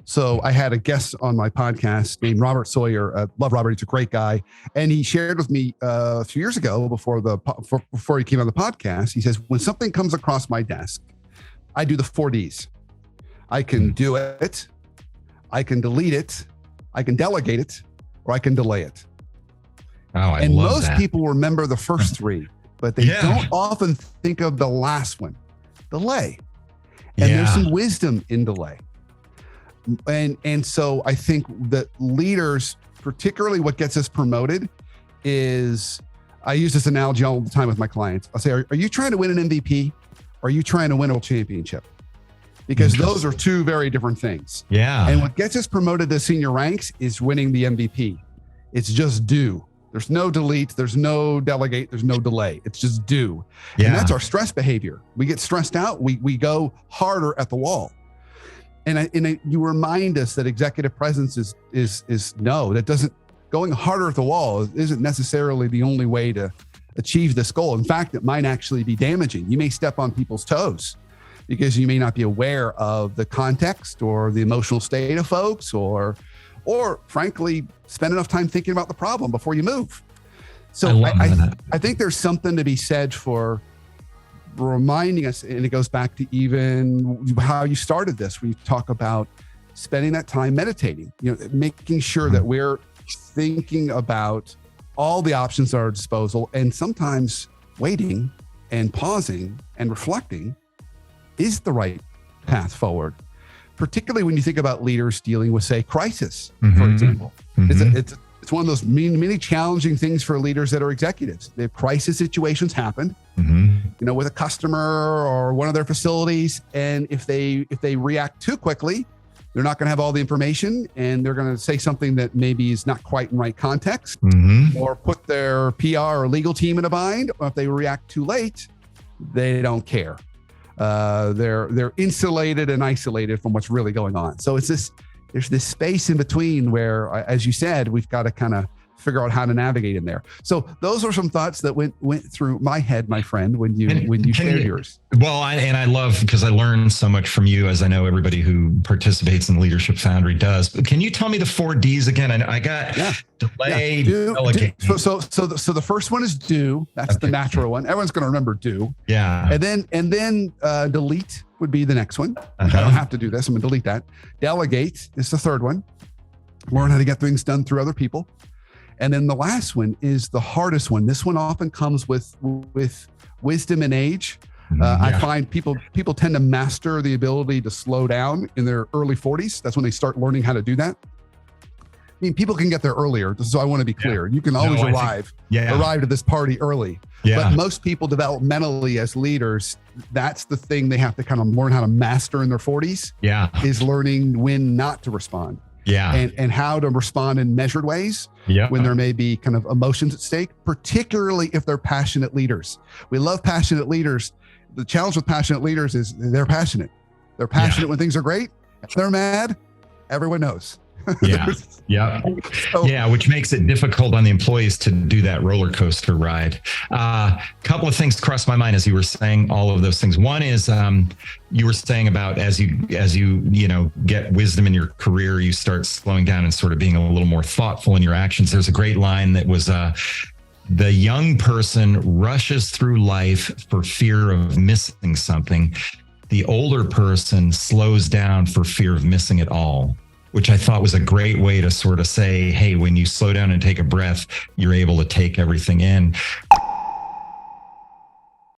So I had a guest on my podcast named Robert Sawyer. Love Robert. He's a great guy. And he shared with me a few years ago before he came on the podcast, he says, when something comes across my desk, I do the 4 Ds. I can do it, I can delete it, I can delegate it, or I can delay it. Oh, I and love most that. people remember the first 3, but they don't often think of the last one, delay. And there's some wisdom in delay. And so I think that leaders, particularly what gets us promoted is, I use this analogy all the time with my clients. I'll say, are you trying to win an MVP? Or are you trying to win a championship? Because those are 2 very different things. Yeah. And what gets us promoted to senior ranks is winning the MVP. It's just do. There's no delete. There's no delegate. There's no delay. It's just do. Yeah. And that's our stress behavior. We get stressed out. We go harder at the wall. And you remind us that executive presence is no, that doesn't, going harder at the wall isn't necessarily the only way to achieve this goal. In fact, it might actually be damaging. You may step on people's toes because you may not be aware of the context or the emotional state of folks, or frankly, spend enough time thinking about the problem before you move. So I think there's something to be said for reminding us, and it goes back to even how you started this, when you talk about spending that time meditating, making sure that we're thinking about all the options at our disposal, and sometimes waiting and pausing and reflecting is the right path forward, particularly when you think about leaders dealing with, say, crisis, for example. It's one of those many challenging things for leaders that are executives. The crisis situations happen, with a customer or one of their facilities. And if they react too quickly, they're not going to have all the information, and they're going to say something that maybe is not quite in right context, or put their PR or legal team in a bind. Or if they react too late, they don't care. They're insulated and isolated from what's really going on. So there's this space in between where, as you said, we've got to kind of figure out how to navigate in there. So those are some thoughts that went through my head, my friend, when you shared yours. Well, I love, because I learned so much from you, as I know everybody who participates in Leadership Foundry does. But can you tell me the 4 Ds again? I got delay, delegate. So the first one is do. That's the natural one. Everyone's going to remember do. Yeah. And then delete would be the next one. I don't have to do this. I'm going to delete that. Delegate is the third one. Learn how to get things done through other people. And then the last one is the hardest one. This one often comes with wisdom and age. I find people tend to master the ability to slow down in their early 40s. That's when they start learning how to do that. I mean, people can get there earlier. So I want to be clear. You can always arrive to this party early. But most people developmentally as leaders, that's the thing they have to kind of learn how to master in their 40s. Is learning when not to respond. And how to respond in measured ways when there may be kind of emotions at stake, particularly if they're passionate leaders. We love passionate leaders. The challenge with passionate leaders is they're passionate. They're passionate when things are great. If they're mad, everyone knows. Which makes it difficult on the employees to do that roller coaster ride. Couple of things crossed my mind as you were saying all of those things. One is you were saying about as you get wisdom in your career, you start slowing down and sort of being a little more thoughtful in your actions. There's a great line that was the young person rushes through life for fear of missing something. The older person slows down for fear of missing it all, which I thought was a great way to sort of say, hey, when you slow down and take a breath, you're able to take everything in.